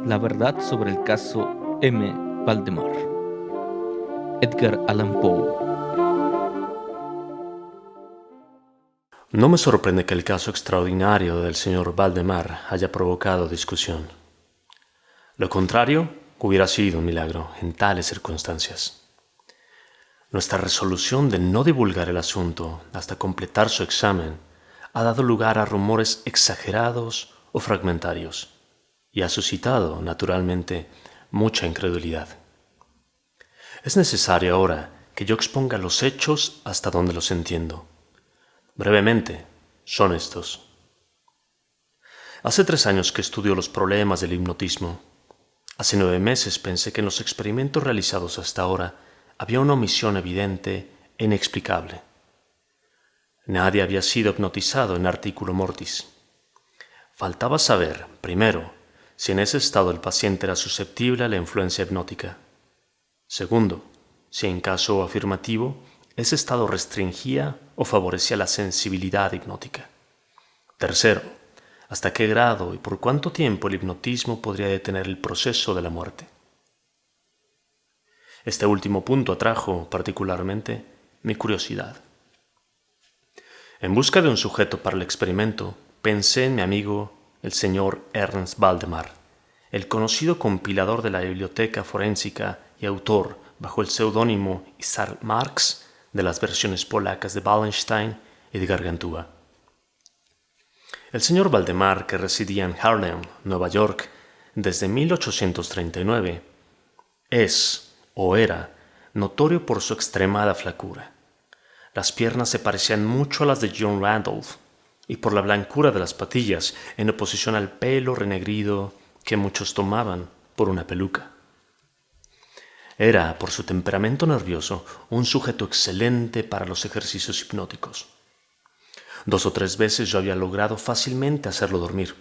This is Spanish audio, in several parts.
La verdad sobre el caso M. Valdemar. Edgar Allan Poe. No me sorprende que el caso extraordinario del señor Valdemar haya provocado discusión. Lo contrario hubiera sido un milagro en tales circunstancias. Nuestra resolución de no divulgar el asunto hasta completar su examen ha dado lugar a rumores exagerados o fragmentarios y ha suscitado, naturalmente, mucha incredulidad. Es necesario ahora que yo exponga los hechos hasta donde los entiendo. Brevemente, son estos. Hace 3 años que estudio los problemas del hipnotismo. Hace 9 meses pensé que en los experimentos realizados hasta ahora había una omisión evidente e inexplicable. Nadie había sido hipnotizado en articulo mortis. Faltaba saber, primero, si en ese estado el paciente era susceptible a la influencia hipnótica. Segundo, si en caso afirmativo, ese estado restringía o favorecía la sensibilidad hipnótica. Tercero, hasta qué grado y por cuánto tiempo el hipnotismo podría detener el proceso de la muerte. Este último punto atrajo, particularmente, mi curiosidad. En busca de un sujeto para el experimento, pensé en mi amigo, el señor Ernst Valdemar, el conocido compilador de la biblioteca forénsica y autor, bajo el seudónimo Isaac Marx, de las versiones polacas de Wallenstein y de Gargantúa. El señor Valdemar, que residía en Harlem, Nueva York, desde 1839, es, o era, notorio por su extremada flacura. Las piernas se parecían mucho a las de John Randolph, y por la blancura de las patillas, en oposición al pelo renegrido que muchos tomaban por una peluca. Era, por su temperamento nervioso, un sujeto excelente para los ejercicios hipnóticos. 2 o 3 veces yo había logrado fácilmente hacerlo dormir,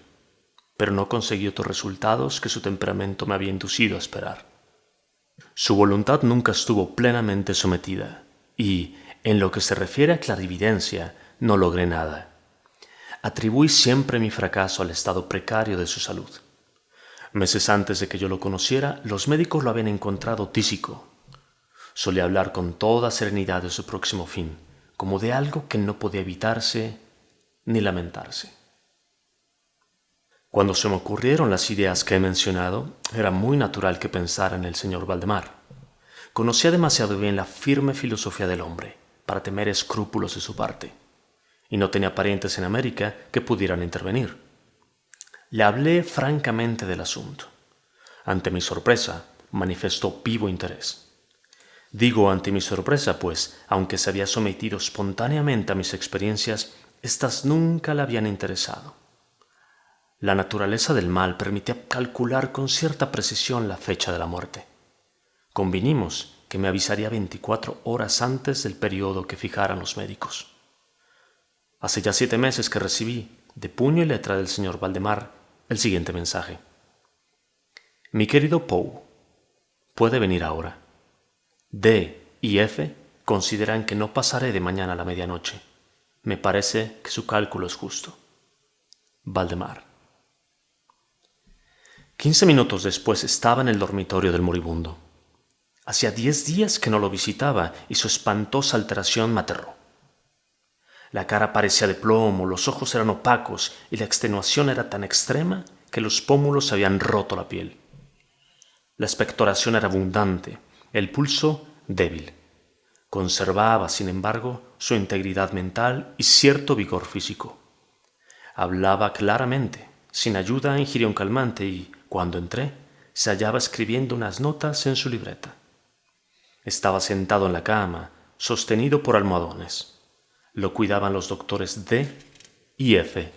pero no conseguí otros resultados que su temperamento me había inducido a esperar. Su voluntad nunca estuvo plenamente sometida, y, en lo que se refiere a clarividencia, no logré nada. Atribuí siempre mi fracaso al estado precario de su salud. Meses antes de que yo lo conociera, los médicos lo habían encontrado tísico. Solía hablar con toda serenidad de su próximo fin, como de algo que no podía evitarse ni lamentarse. Cuando se me ocurrieron las ideas que he mencionado, era muy natural que pensara en el señor Valdemar. Conocía demasiado bien la firme filosofía del hombre para temer escrúpulos de su parte, y no tenía parientes en América que pudieran intervenir. Le hablé francamente del asunto. Ante mi sorpresa, manifestó vivo interés. Digo ante mi sorpresa, pues, aunque se había sometido espontáneamente a mis experiencias, éstas nunca le habían interesado. La naturaleza del mal permitía calcular con cierta precisión la fecha de la muerte. Convinimos que me avisaría 24 horas antes del periodo que fijaran los médicos. Hace ya 7 meses que recibí, de puño y letra del señor Valdemar, el siguiente mensaje. Mi querido Poe, puede venir ahora. D y F consideran que no pasaré de mañana a la medianoche. Me parece que su cálculo es justo. Valdemar. 15 minutos después estaba en el dormitorio del moribundo. Hacía 10 días que no lo visitaba y su espantosa alteración me aterró. La cara parecía de plomo, los ojos eran opacos y la extenuación era tan extrema que los pómulos habían roto la piel. La expectoración era abundante, el pulso débil. Conservaba, sin embargo, su integridad mental y cierto vigor físico. Hablaba claramente, sin ayuda ingirió un calmante y, cuando entré, se hallaba escribiendo unas notas en su libreta. Estaba sentado en la cama, sostenido por almohadones. Lo cuidaban los doctores D y F.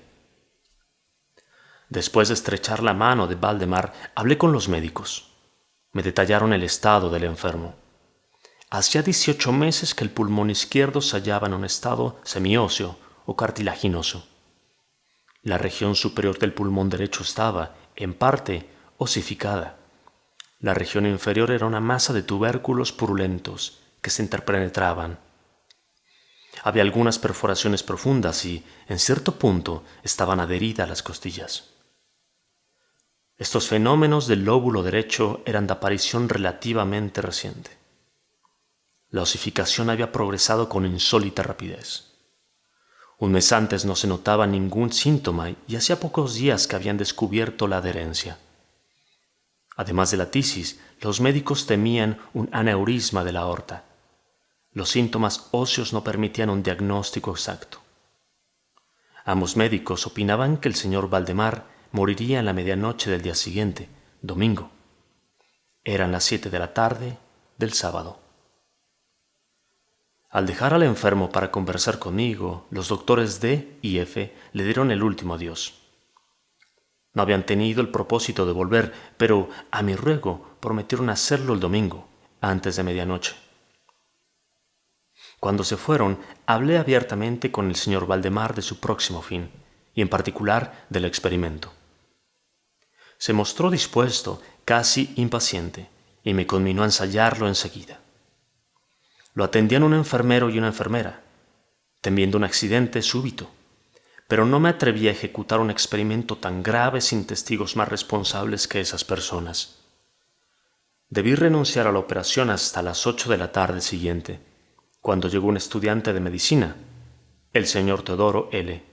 Después de estrechar la mano de Valdemar, hablé con los médicos. Me detallaron el estado del enfermo. Hacía 18 meses que el pulmón izquierdo se hallaba en un estado semióseo o cartilaginoso. La región superior del pulmón derecho estaba, en parte, osificada. La región inferior era una masa de tubérculos purulentos que se interpenetraban. Había algunas perforaciones profundas y, en cierto punto, estaban adheridas a las costillas. Estos fenómenos del lóbulo derecho eran de aparición relativamente reciente. La osificación había progresado con insólita rapidez. Un mes antes no se notaba ningún síntoma y hacía pocos días que habían descubierto la adherencia. Además de la tisis, los médicos temían un aneurisma de la aorta. Los síntomas óseos no permitían un diagnóstico exacto. Ambos médicos opinaban que el señor Valdemar moriría en la medianoche del día siguiente, domingo. Eran las 7 de la tarde del sábado. Al dejar al enfermo para conversar conmigo, los doctores D y F le dieron el último adiós. No habían tenido el propósito de volver, pero a mi ruego prometieron hacerlo el domingo, antes de medianoche. Cuando se fueron, hablé abiertamente con el señor Valdemar de su próximo fin, y en particular del experimento. Se mostró dispuesto, casi impaciente, y me conminó a ensayarlo enseguida. Lo atendían un enfermero y una enfermera, temiendo un accidente súbito, pero no me atreví a ejecutar un experimento tan grave sin testigos más responsables que esas personas. Debí renunciar a la operación hasta las 8 de la tarde siguiente, cuando llegó un estudiante de medicina, el señor Teodoro L.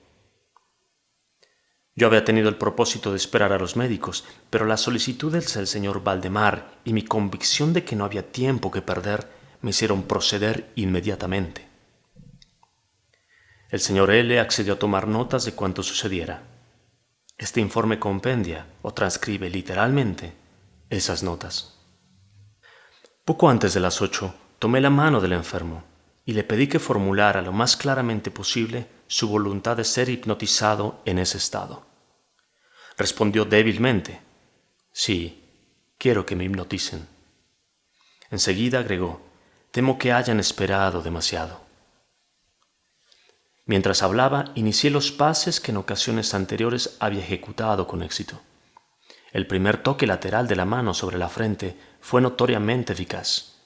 Yo había tenido el propósito de esperar a los médicos, pero las solicitudes del señor Valdemar y mi convicción de que no había tiempo que perder me hicieron proceder inmediatamente. El señor L. accedió a tomar notas de cuanto sucediera. Este informe compendia o transcribe literalmente esas notas. Poco antes de las 8, tomé la mano del enfermo y le pedí que formulara lo más claramente posible su voluntad de ser hipnotizado en ese estado. Respondió débilmente: «Sí, quiero que me hipnoticen». Enseguida agregó: «Temo que hayan esperado demasiado». Mientras hablaba, inicié los pases que en ocasiones anteriores había ejecutado con éxito. El primer toque lateral de la mano sobre la frente fue notoriamente eficaz,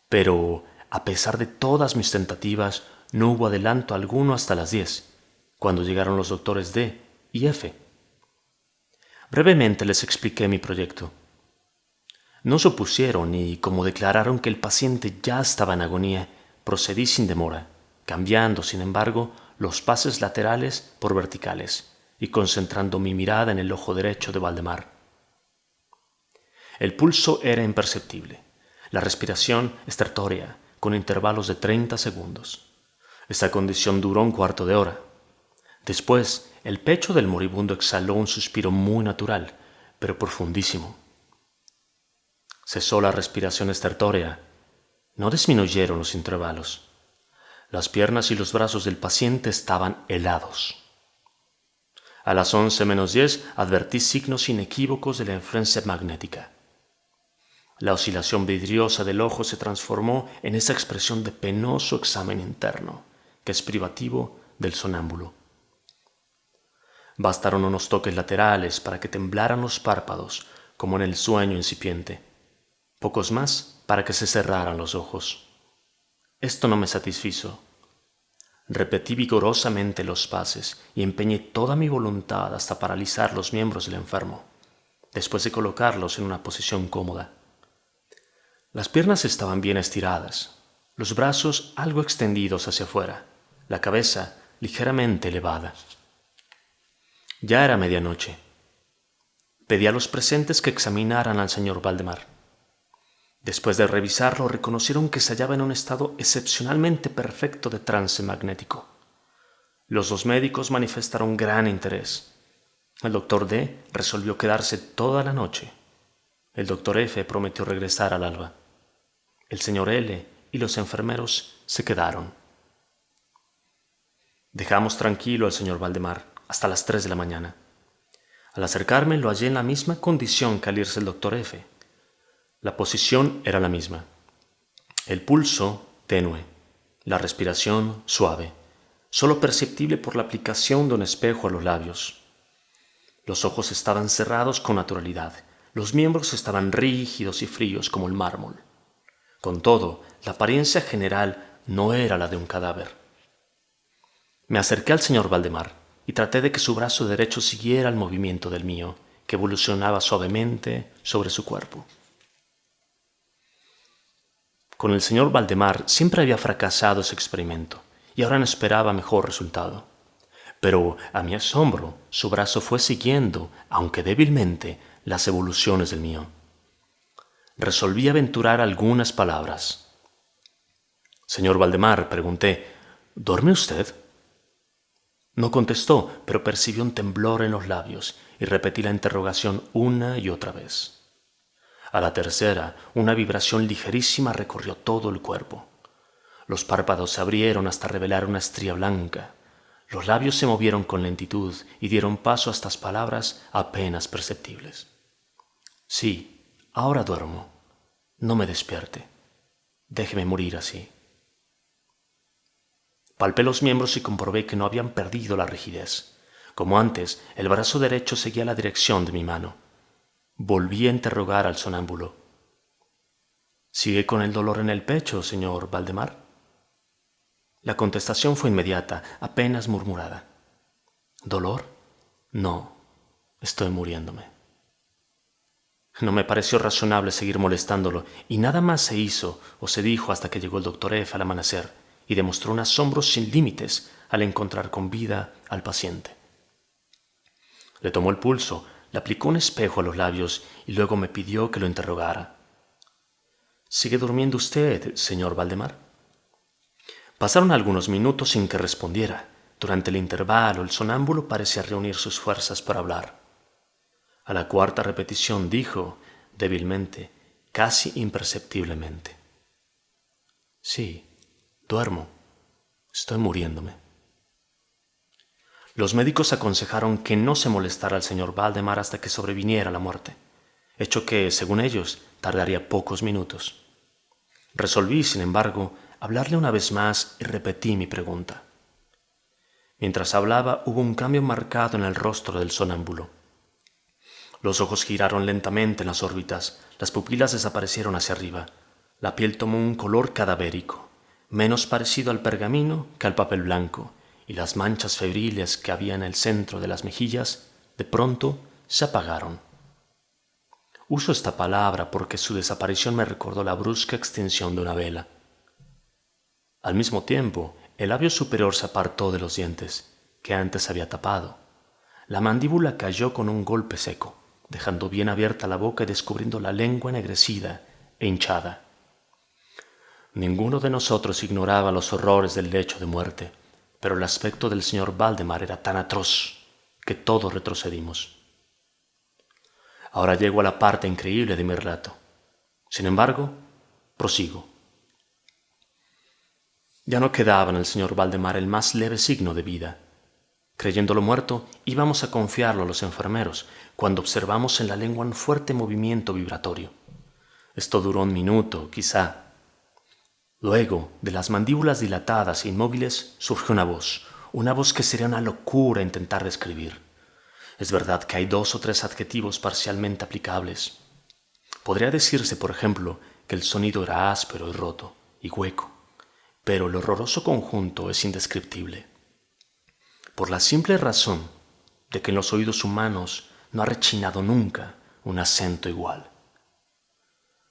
pero, a pesar de todas mis tentativas, no hubo adelanto alguno hasta las 10, cuando llegaron los doctores D y F. Brevemente les expliqué mi proyecto. No se opusieron y, como declararon que el paciente ya estaba en agonía, procedí sin demora, cambiando, sin embargo, los pases laterales por verticales y concentrando mi mirada en el ojo derecho de Valdemar. El pulso era imperceptible, la respiración estertórea, con intervalos de 30 segundos. Esta condición duró un cuarto de hora. Después, el pecho del moribundo exhaló un suspiro muy natural, pero profundísimo. Cesó la respiración estertórea. No disminuyeron los intervalos. Las piernas y los brazos del paciente estaban helados. A las 11 menos 10 advertí signos inequívocos de la influencia magnética. La oscilación vidriosa del ojo se transformó en esa expresión de penoso examen interno, que es privativo del sonámbulo. Bastaron unos toques laterales para que temblaran los párpados, como en el sueño incipiente. Pocos más para que se cerraran los ojos. Esto no me satisfizo. Repetí vigorosamente los pases y empeñé toda mi voluntad hasta paralizar los miembros del enfermo, después de colocarlos en una posición cómoda. Las piernas estaban bien estiradas, los brazos algo extendidos hacia afuera, la cabeza ligeramente elevada. Ya era medianoche. Pedí a los presentes que examinaran al señor Valdemar. Después de revisarlo, reconocieron que se hallaba en un estado excepcionalmente perfecto de trance magnético. Los dos médicos manifestaron gran interés. El doctor D resolvió quedarse toda la noche. El doctor F prometió regresar al alba. El señor L y los enfermeros se quedaron. Dejamos tranquilo al señor Valdemar hasta las 3 de la mañana. Al acercarme lo hallé en la misma condición que al irse el doctor F. La posición era la misma. El pulso tenue, la respiración suave, solo perceptible por la aplicación de un espejo a los labios. Los ojos estaban cerrados con naturalidad, los miembros estaban rígidos y fríos como el mármol. Con todo, la apariencia general no era la de un cadáver. Me acerqué al señor Valdemar y traté de que su brazo derecho siguiera el movimiento del mío, que evolucionaba suavemente sobre su cuerpo. Con el señor Valdemar siempre había fracasado ese experimento y ahora no esperaba mejor resultado. Pero, a mi asombro, su brazo fue siguiendo, aunque débilmente, las evoluciones del mío. Resolví aventurar algunas palabras. «Señor Valdemar», pregunté, «¿duerme usted?». No contestó, pero percibí un temblor en los labios y repetí la interrogación una y otra vez. A la tercera, una vibración ligerísima recorrió todo el cuerpo. Los párpados se abrieron hasta revelar una estría blanca. Los labios se movieron con lentitud y dieron paso a estas palabras apenas perceptibles. «Sí, ahora duermo. No me despierte. Déjeme morir así». Palpé los miembros y comprobé que no habían perdido la rigidez. Como antes, el brazo derecho seguía la dirección de mi mano. Volví a interrogar al sonámbulo. «¿Sigue con el dolor en el pecho, señor Valdemar?». La contestación fue inmediata, apenas murmurada. «¿Dolor? No, estoy muriéndome». No me pareció razonable seguir molestándolo, y nada más se hizo o se dijo hasta que llegó el doctor F. al amanecer, y demostró un asombro sin límites al encontrar con vida al paciente. Le tomó el pulso, le aplicó un espejo a los labios y luego me pidió que lo interrogara. «¿Sigue durmiendo usted, señor Valdemar?». Pasaron algunos minutos sin que respondiera. Durante el intervalo, el sonámbulo parecía reunir sus fuerzas para hablar. A la cuarta repetición dijo, débilmente, casi imperceptiblemente: «Sí, duermo. Estoy muriéndome». Los médicos aconsejaron que no se molestara al señor Valdemar hasta que sobreviniera la muerte, hecho que, según ellos, tardaría pocos minutos. Resolví, sin embargo, hablarle una vez más y repetí mi pregunta. Mientras hablaba, hubo un cambio marcado en el rostro del sonámbulo. Los ojos giraron lentamente en las órbitas, las pupilas desaparecieron hacia arriba, la piel tomó un color cadavérico, menos parecido al pergamino que al papel blanco, y las manchas febriles que había en el centro de las mejillas, de pronto, se apagaron. Uso esta palabra porque su desaparición me recordó la brusca extinción de una vela. Al mismo tiempo, el labio superior se apartó de los dientes, que antes había tapado. La mandíbula cayó con un golpe seco, dejando bien abierta la boca y descubriendo la lengua ennegrecida e hinchada. Ninguno de nosotros ignoraba los horrores del lecho de muerte, pero el aspecto del señor Valdemar era tan atroz que todos retrocedimos. Ahora llego a la parte increíble de mi relato. Sin embargo, prosigo. Ya no quedaba en el señor Valdemar el más leve signo de vida. Creyéndolo muerto, íbamos a confiarlo a los enfermeros, cuando observamos en la lengua un fuerte movimiento vibratorio. Esto duró un minuto, quizá. Luego, de las mandíbulas dilatadas e inmóviles, surgió una voz que sería una locura intentar describir. Es verdad que hay 2 o 3 adjetivos parcialmente aplicables. Podría decirse, por ejemplo, que el sonido era áspero y roto, y hueco, pero el horroroso conjunto es indescriptible. Por la simple razón de que en los oídos humanos no ha rechinado nunca un acento igual.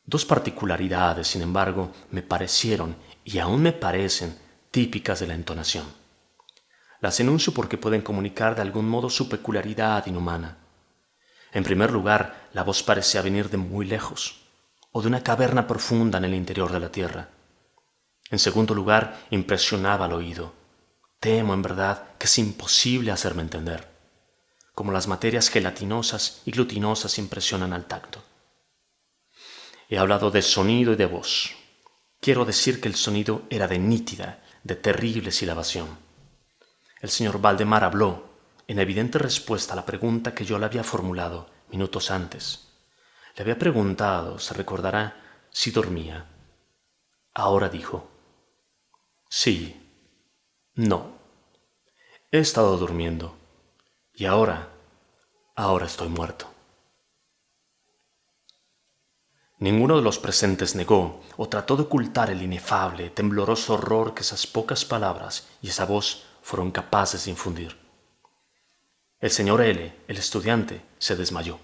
2 particularidades, sin embargo, me parecieron, y aún me parecen, típicas de la entonación. Las enuncio porque pueden comunicar de algún modo su peculiaridad inhumana. En primer lugar, la voz parecía venir de muy lejos, o de una caverna profunda en el interior de la tierra. En segundo lugar, impresionaba al oído. Temo, en verdad, que es imposible hacerme entender, como las materias gelatinosas y glutinosas impresionan al tacto. He hablado de sonido y de voz. Quiero decir que el sonido era de nítida, de terrible silabación. El señor Valdemar habló, en evidente respuesta a la pregunta que yo le había formulado minutos antes. Le había preguntado, se recordará, si dormía. Ahora dijo: «Sí, no, he estado durmiendo, y ahora estoy muerto». Ninguno de los presentes negó o trató de ocultar el inefable, tembloroso horror que esas pocas palabras y esa voz fueron capaces de infundir. El señor L., el estudiante, se desmayó.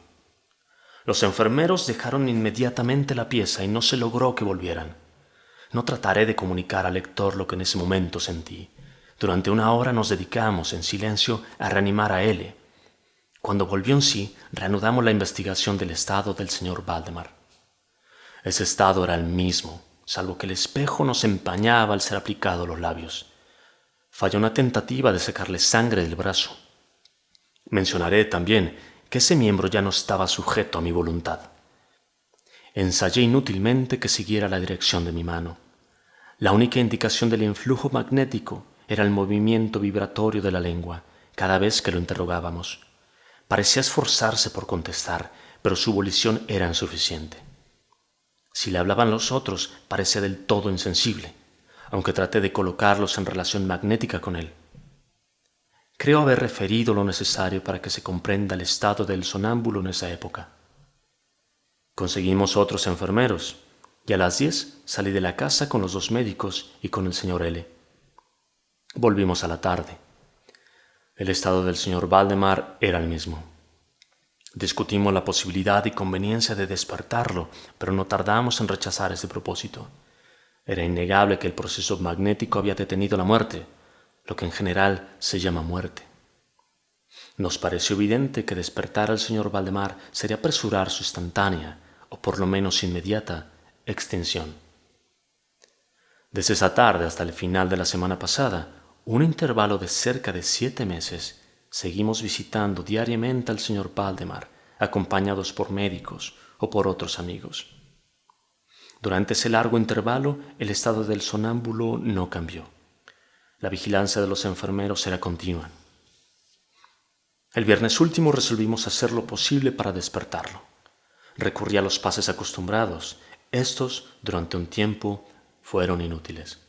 Los enfermeros dejaron inmediatamente la pieza y no se logró que volvieran. No trataré de comunicar al lector lo que en ese momento sentí. Durante 1 hora nos dedicamos en silencio a reanimar a L. Cuando volvió en sí, reanudamos la investigación del estado del señor Valdemar. Ese estado era el mismo, salvo que el espejo nos empañaba al ser aplicado a los labios. Falló una tentativa de sacarle sangre del brazo. Mencionaré también que ese miembro ya no estaba sujeto a mi voluntad. Ensayé inútilmente que siguiera la dirección de mi mano. La única indicación del influjo magnético era el movimiento vibratorio de la lengua cada vez que lo interrogábamos. Parecía esforzarse por contestar, pero su volición era insuficiente. Si le hablaban los otros, parecía del todo insensible, aunque traté de colocarlos en relación magnética con él. Creo haber referido lo necesario para que se comprenda el estado del sonámbulo en esa época. Conseguimos otros enfermeros, y a las 10 salí de la casa con los 2 médicos y con el señor L. Volvimos a la tarde. El estado del señor Valdemar era el mismo. Discutimos la posibilidad y conveniencia de despertarlo, pero no tardamos en rechazar ese propósito. Era innegable que el proceso magnético había detenido la muerte, lo que en general se llama muerte. Nos pareció evidente que despertar al señor Valdemar sería apresurar su instantánea, o por lo menos inmediata, extinción. Desde esa tarde hasta el final de la semana pasada, un intervalo de cerca de 7 meses, seguimos visitando diariamente al señor Valdemar, acompañados por médicos o por otros amigos. Durante ese largo intervalo, el estado del sonámbulo no cambió. La vigilancia de los enfermeros era continua. El viernes último resolvimos hacer lo posible para despertarlo. Recurrí a los pases acostumbrados. Estos, durante un tiempo, fueron inútiles.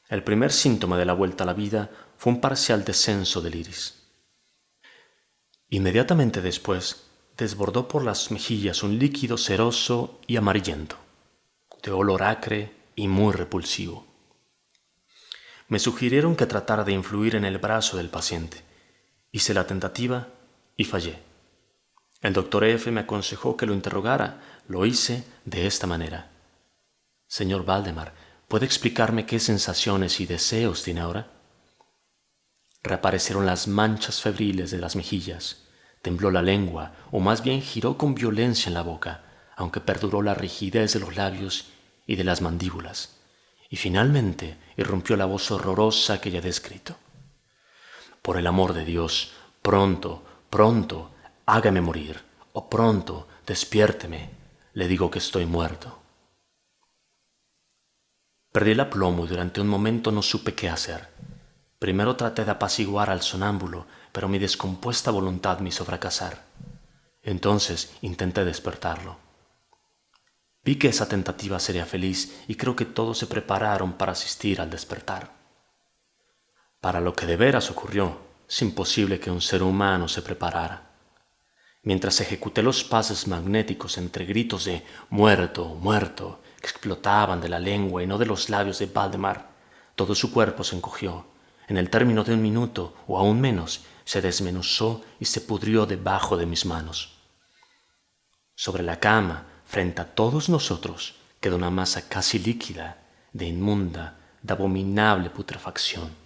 El primer síntoma de la vuelta a la vida fue un parcial descenso del iris. Inmediatamente después, desbordó por las mejillas un líquido ceroso y amarillento, de olor acre y muy repulsivo. Me sugirieron que tratara de influir en el brazo del paciente. Hice la tentativa y fallé. El doctor F. me aconsejó que lo interrogara. Lo hice de esta manera. Señor Valdemar, ¿puede explicarme qué sensaciones y deseos tiene ahora? Reaparecieron las manchas febriles de las mejillas. Tembló la lengua, o más bien giró con violencia en la boca, aunque perduró la rigidez de los labios y de las mandíbulas. Y finalmente irrumpió la voz horrorosa que ya he descrito. Por el amor de Dios, pronto, pronto, hágame morir, o pronto, despiérteme, le digo que estoy muerto. Perdí el aplomo y durante un momento no supe qué hacer. Primero traté de apaciguar al sonámbulo, pero mi descompuesta voluntad me hizo fracasar. Entonces intenté despertarlo. Vi que esa tentativa sería feliz y creo que todos se prepararon para asistir al despertar. Para lo que de veras ocurrió, es imposible que un ser humano se preparara. Mientras ejecuté los pases magnéticos entre gritos de «muerto, muerto», que explotaban de la lengua y no de los labios de Valdemar, todo su cuerpo se encogió. En el término de 1 minuto, o aún menos, se desmenuzó y se pudrió debajo de mis manos. Sobre la cama, frente a todos nosotros, quedó una masa casi líquida, de inmunda, de abominable putrefacción.